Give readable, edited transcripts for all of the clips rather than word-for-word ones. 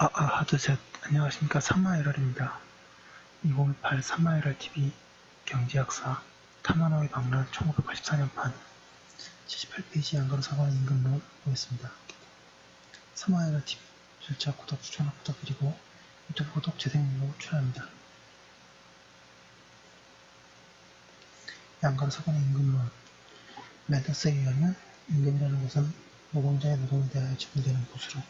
하드셋 안녕하십니까. 3마일럴입니다. 2018 3마일럴 TV 경제학사 타마노의 방란 1984년판 78페이지 양가로 사관의 임금론 보겠습니다. 3마일럴 TV 절차 구독 추천을 부탁드리고 유튜브 구독 재생률로 출연합니다. 양가로 사관의 임금론 멘더스에 의하면 임금이라는 것은 노동자의 노동에 대하여 지불되는 보수로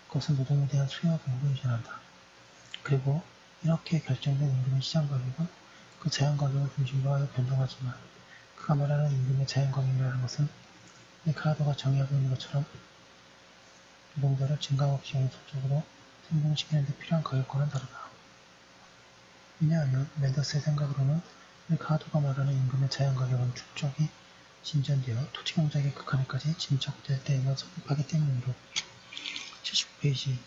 그것은 노동에 대한 수요와 공급을 유지한다. 그리고 이렇게 결정된 임금의 시장 가격은 그 제한 가격을 중심으로 하여 변동하지만 그가 말하는 임금의 제한 가격이라는 것은 리카르도가 정의하고 있는 것처럼 노동자를 증강 없이 연속적으로 생존시키는 데 필요한 가격과는 다르다. 왜냐하면 멘더스의 생각으로는 리카르도가 말하는 임금의 제한 가격은 축적이 진전되어 토지경작의 극한에까지 진척될 때에만 성립하기 때문이므로 79페이지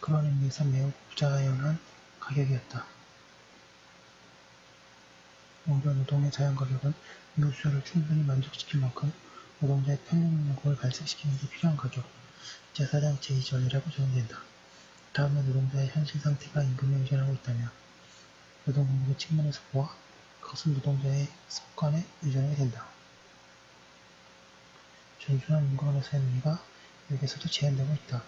그런 의미에서 매우 부자연한 가격이었다. 오히려 노동의 자연 가격은 이후 수요를 충분히 만족시킬 만큼 노동자의 평균 요구를 발생시키는 데 필요한 가격, 제4장 제2절이라고 정의된다. 다음에 노동자의 현실 상태가 임금에 의존하고 있다면 노동 공급의 측면에서 보아 그것은 노동자의 습관에 의존하게 된다. 준수한 임금원에서의 논의가 여기에서도 제한되고 있다.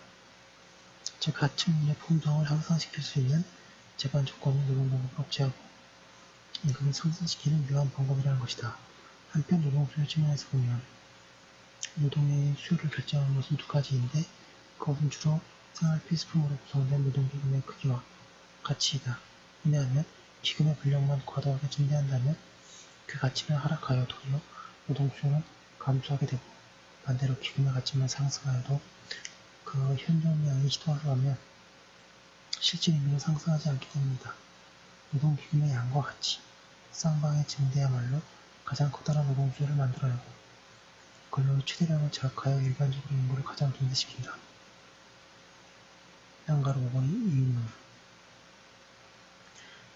즉 하층민의 품성을 향상시킬 수 있는 재반 조건을 노동 공급을 억제하고 임금을 상승시키는 묘한 방법이라는 것이다. 한편 노동 수요 측면에서 보면 노동의 수요를 결정하는 것은 두 가지인데 그것은 주로 생활 필수품으로 구성된 노동기금의 크기와 가치이다. 왜냐하면 기금의 분량만 과도하게 증대한다면 그 가치는 하락하여 도리어 노동 수요는 감소하게 되고 반대로 기금의 가치만 상승하여도 그 현존량이 희도하면 실질 임금은 상승하지 않기 때문이다. 노동기금의 양과 가치, 쌍방의 증대야말로 가장 커다란 노동 수요를 만들어내고 근로의 최대량을 자극하여 일반적으로 인구를 가장 증대시킨다. 양가로 5번이 이윤론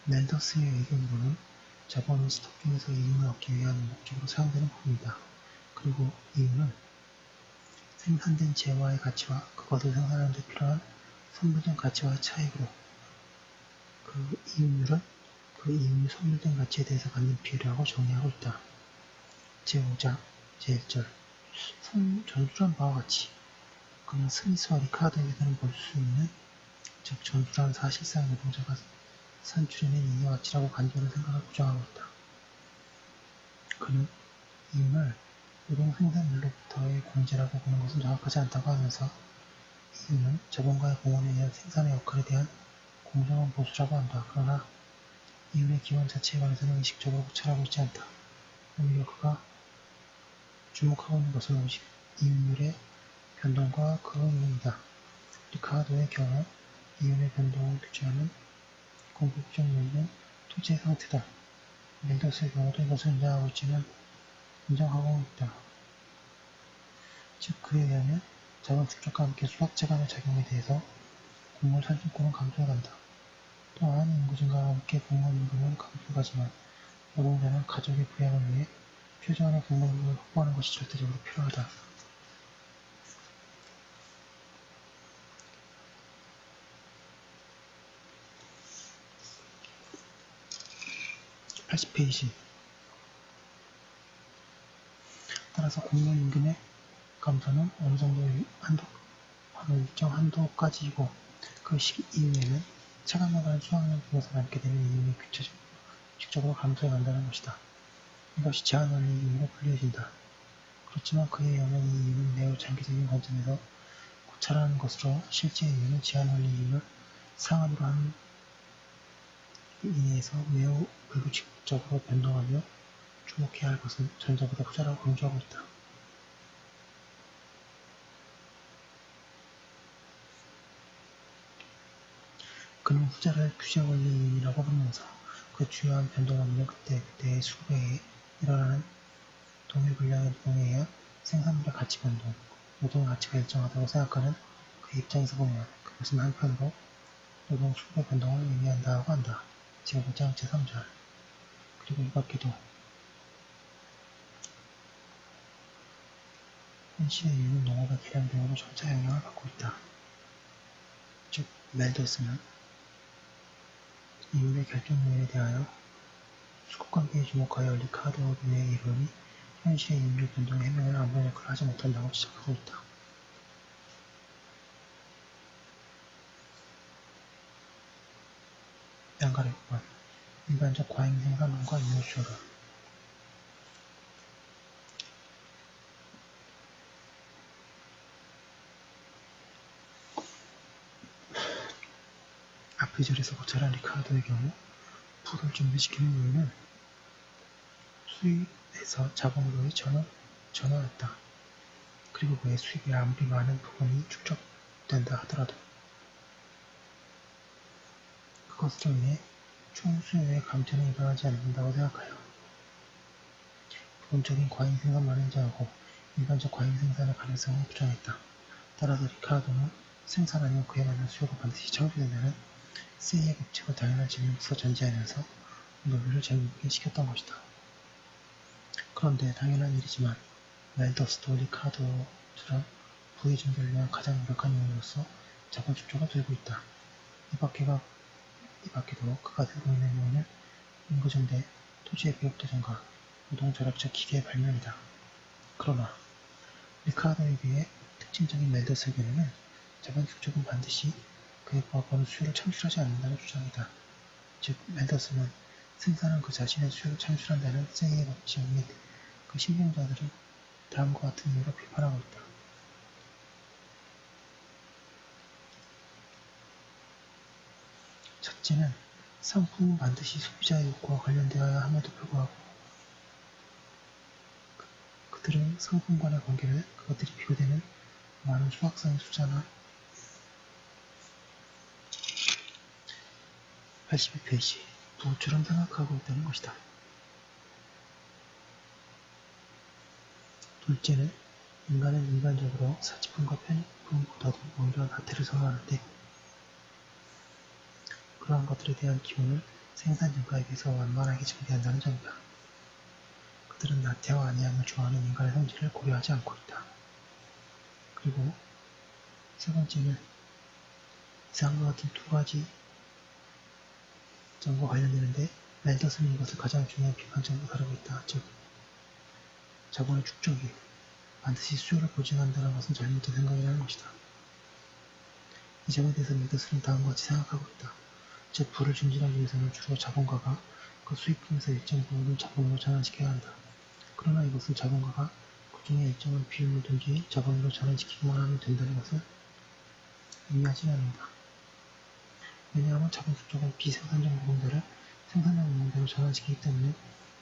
멘더스의 의견으로는 자본은 스토킹에서 이윤을 얻기 위한 목적으로 사용되는 부분이다. 그리고 이윤은 생산된 재화의 가치와 그것을 생산하는 데 필요한 선물된 가치와의 차익으로 그 이윤율은 그 이윤이 선물된 가치에 대해서 받는 비율이라고 정의하고 있다. 제5장 제1절 전술한 바와 같이 그는 스미스와 리카르도에게서는 볼 수 있는 즉 전술한 사실상 노동자가 산출해낸 이윤의 가치라고 간접으로 생각을 부정하고 있다. 그는 이윤을 노동 생산물로부터의 공제라고 보는 것은 정확하지 않다고 하면서 이윤은 자본가의 공헌에 의한 생산의 역할에 대한 공정한 보수라고 한다. 그러나 이윤의 기원 자체에 관해서는 의식적으로 고찰하고 있지 않다. 오히려 그가 주목하고 있는 것은 오직 이윤율의 변동과 그 이윤이다. 리카르도의 경우 이윤의 변동을 규제하는 공급적 요인은 토지의 상태다. 멘더스의 경우도 이것을 인정하고 있지만 인정하고 있다. 즉 그에 의하면 자본 축적과 함께 수학체감의 작용에 대해서 곡물 산출권은 감소해간다. 또한 인구 증가와 함께 곡물 임금은 감소하지만 노동자는 가족의 부양을 위해 최소한의 곡물을 확보하는 것이 절대적으로 필요하다. (80페이지) 따라서 곡물 임금의 감소는 어느 정도 바로 일정 한도까지이고 그 시기 이후에는 차감에 관한 수확량을 통해서 남게 되는 이윤이 규칙적으로 감소해간다는 것이다. 이것이 제한원리 이윤으로 불리해진다. 그렇지만 그에 의하면 이 이윤은 매우 장기적인 관점에서 고찰하는 것으로 실제 이윤은 제한원리 이윤을 상한으로 하는 인해서 매우 불규칙적으로 변동하며 주목해야 할 것은 전자보다 후자라고 강조하고 있다. 그는 후자를 규제원리이윤이라고 부르면서 그 주요한 변동원리는 그때그때의 수배에 일어나는 동일 분량의 노동에 의한 생산물의 가치 변동, 노동의 가치가 일정하다고 생각하는 그의 입장에서 보면 그것은 한편으로 노동 수배 변동을 의미한다고 한다. 제5장 제3절 그리고 이 밖에도 현실의 인류 농업의 개량 등으로 점차 영향을 받고 있다. 즉, 멜더스는 이윤의 결정 요인에 대하여 수급관계에 주목하여 리카르도 어둠의 이론이 현실의 인류 변동의 해명에는 아무런 역할을 하지 못한다고 지적하고 있다. 양가래 6번 일반적 과잉 생산론과 이웃수론 앞의 절에서 고찰한 리카르도의 경우 풀을 준비시키는 이유는 수입에서 자본으로의 전환했다. 그리고 그의 수입이 아무리 많은 부분이 축적된다 하더라도 그것으로 인해 총 수요의 감퇴는 일어나지 않는다고 생각하여 부분적인 과잉 생산만을 인정하고 일반적 과잉 생산의 가능성을 부정했다. 따라서 리카르도는 생산 아니면 그에 맞는 수요가 반드시 창출된다는 세이의 법칙을 당연한 진리로서 전제하면서 논리를 재미있게 시켰던 것이다. 그런데 당연한 일이지만 멜더스도 리카르도처럼 부의 증대를 위한 가장 유력한 요인으로서 자본 축적을 들고 있다. 이 밖에도 그가 들고 있는 요인은 인구증대, 토지의 비옥도 증가, 노동 절약적 기계의 발명이다. 그러나 리카르도에 비해 특징적인 멜더스의 견해는 자본 축적은 반드시 그에 부합하는 수요를 창출하지 않는다는 주장이다. 즉, 멜더스는 생산은 그 자신의 수요를 창출한다는 세이의 법칙 및 그 신봉자들을 다음과 같은 이유로 비판하고 있다. 첫째는 상품은 반드시 소비자의 욕구와 관련되어야 함에도 불구하고 그들은 상품 간의 관계를 그것들이 비교되는 많은 수학상의 숫자나 82페이지 부호처럼 생각하고 있다는 것이다. 둘째는 인간은 일반적으로 사치품과 편의품보다도 오히려 나태를 선호하는데 그러한 것들에 대한 기운을 생산 증가에 비해서 완만하게 증대한다는 점이다. 그들은 나태와 안해함을 좋아하는 인간의 성질을 고려하지 않고 있다. 그리고 세 번째는 이상과 같은 두 가지 점과 관련되는데 멜더스는 이것을 가장 중요한 비판점으로 다루고 있다. 즉, 자본의 축적이 반드시 수요를 보증한다는 것은 잘못된 생각이라는 것이다. 이 점에 대해서 멜더스는 다음과 같이 생각하고 있다. 즉, 부를 증진하기 위해서는 주로 자본가가 그 수입품에서 일정 부분을 자본으로 전환시켜야 한다. 그러나 이것은 자본가가 그 중에 일정한 비율을 둔 뒤 자본으로 전환시키기만 하면 된다는 것을 의미하지는 않는다. 왜냐하면 자본 축적은 비생산적 노동자를 생산적 노동자로 전환시키기 때문에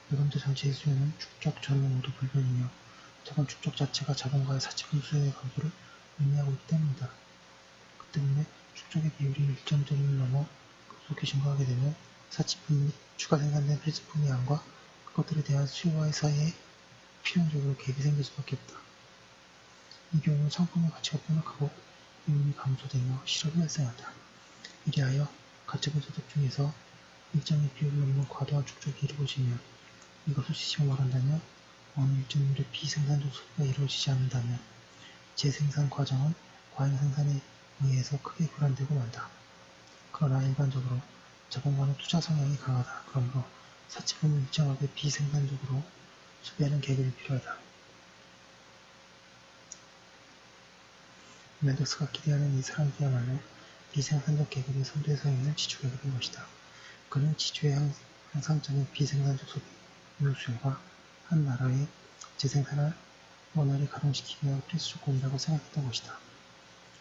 노동자 전체의 수요는 축적 전후 모두 불변이며 자본 축적 자체가 자본가의 사치품 수요의 감소를 의미하고 있기 때문이다. 그 때문에 축적의 비율이 일정 점을 넘어 급속히 증가하게 되면 사치품 및 추가 생산된 필수품의 양과 그것들에 대한 수요와의 사이에 필연적으로 갭이 생길 수밖에 없다. 이 경우는 상품의 가치가 폭락하고 이윤이 감소되며 실업이 발생한다. 이리하여 가처분 소득 중에서 일정의 비율을 넘는 과도한 축적이 이루어지면 이것을 시시로 말한다면 어느 일정률의 비생산적 소비가 이루어지지 않는다면 재생산 과정은 과잉 생산에 의해서 크게 불안되고 만다. 그러나 일반적으로 자본가는 투자 성향이 강하다. 그러므로 사치품을 일정하게 비생산적으로 소비하는 계획이 필요하다. 멜더스가 기대하는 이 사람이야말로 비생산적 계급의 선두에 서 있는 지주계급인 것이다. 그는 지주의 향상적인 비생산적 소비, 유효수요가 한 나라의 재생산을 원활히 가동시키기 위한 필수 조건이라고 생각했던 것이다.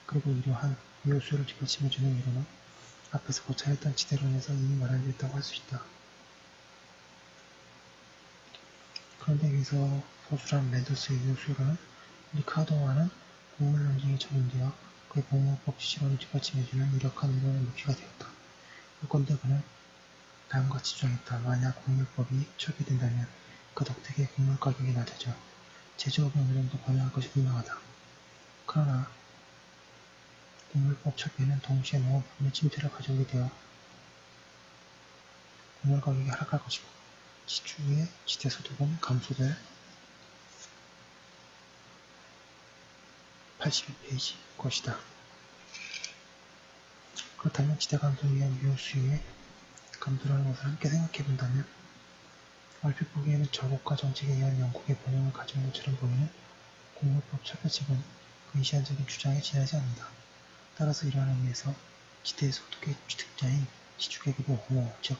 그리고 이러한 유효수요를 뒷받침해주는 이론은 앞에서 고찰했던 지대론에서 이미 마련되었다고 할 수 있다. 그런데 여기서 서술한 멜더스의 유효수요론은 리카르도와는 공물 논쟁이 적용되어 그의 공무법 지시론을 뒷받침해주는 유력한 이론의 무기가 되었다. 요건대 그는 다음과 같이 주장했다. 만약 공물법이 철폐된다면 그 덕택에 곡물 가격이 낮아져 제조업이 어느 정도 번영할 것이 분명하다. 그러나 곡물법 철폐는 동시에 농업부문의 침체를 가져오게 되어 곡물 가격이 하락할 것이고 지주의 지대소득은 감소될 281페이지 것이다. 그렇다면 지대 감소에 의한 유효 수요의 감소라는 것을 함께 생각해본다면 얼핏 보기에는 저국가 정책에 의한 영국의 번영을 가진 것처럼 보이는 공물법 철폐책은 그 이시안적인 주장에 지나지 않는다. 따라서 이러한 의미에서 지대의 소득의 취득자인 지주계급의 옹호, 즉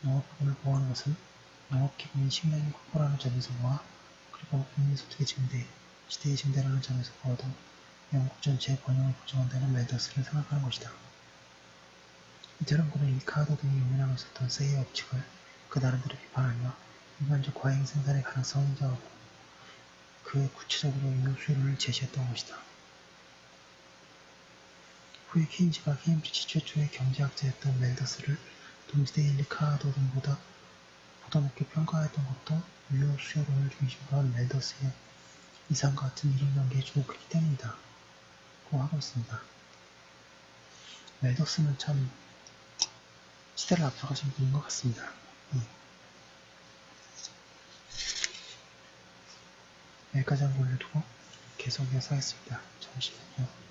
농업부분을 보호하는 것은 농업기금인 식량이 확보라는 점에서 보아 그리고 국민소득의 증대, 지대의 증대라는 점에서 보아도 영국 전체의 번영을 보장한다는 멜더스를 생각하는 것이다. 이처럼 그는 리카르도 등이 용인하고 있었던 세이의 법칙을 그 나름대로 비판하며 일반적 과잉 생산의 가능성을 인정하고 그의 구체적으로 유효 수요론을 제시했던 것이다. 후에 케인즈가 케임브리지 최초의 경제학자였던 멜더스를 동시대의 리카르도 등보다 높게 평가했던 것도 유효 수요론을 중심으로 한 멜더스의 이상과 같은 이론 관계에 주목했기 때문이다. 고 하고 있습니다. 멜더스는 참 시대를 앞서가신 분인 것 같습니다. 여기까지 한 거 올려두고 계속 이어서 하겠습니다. 잠시만요.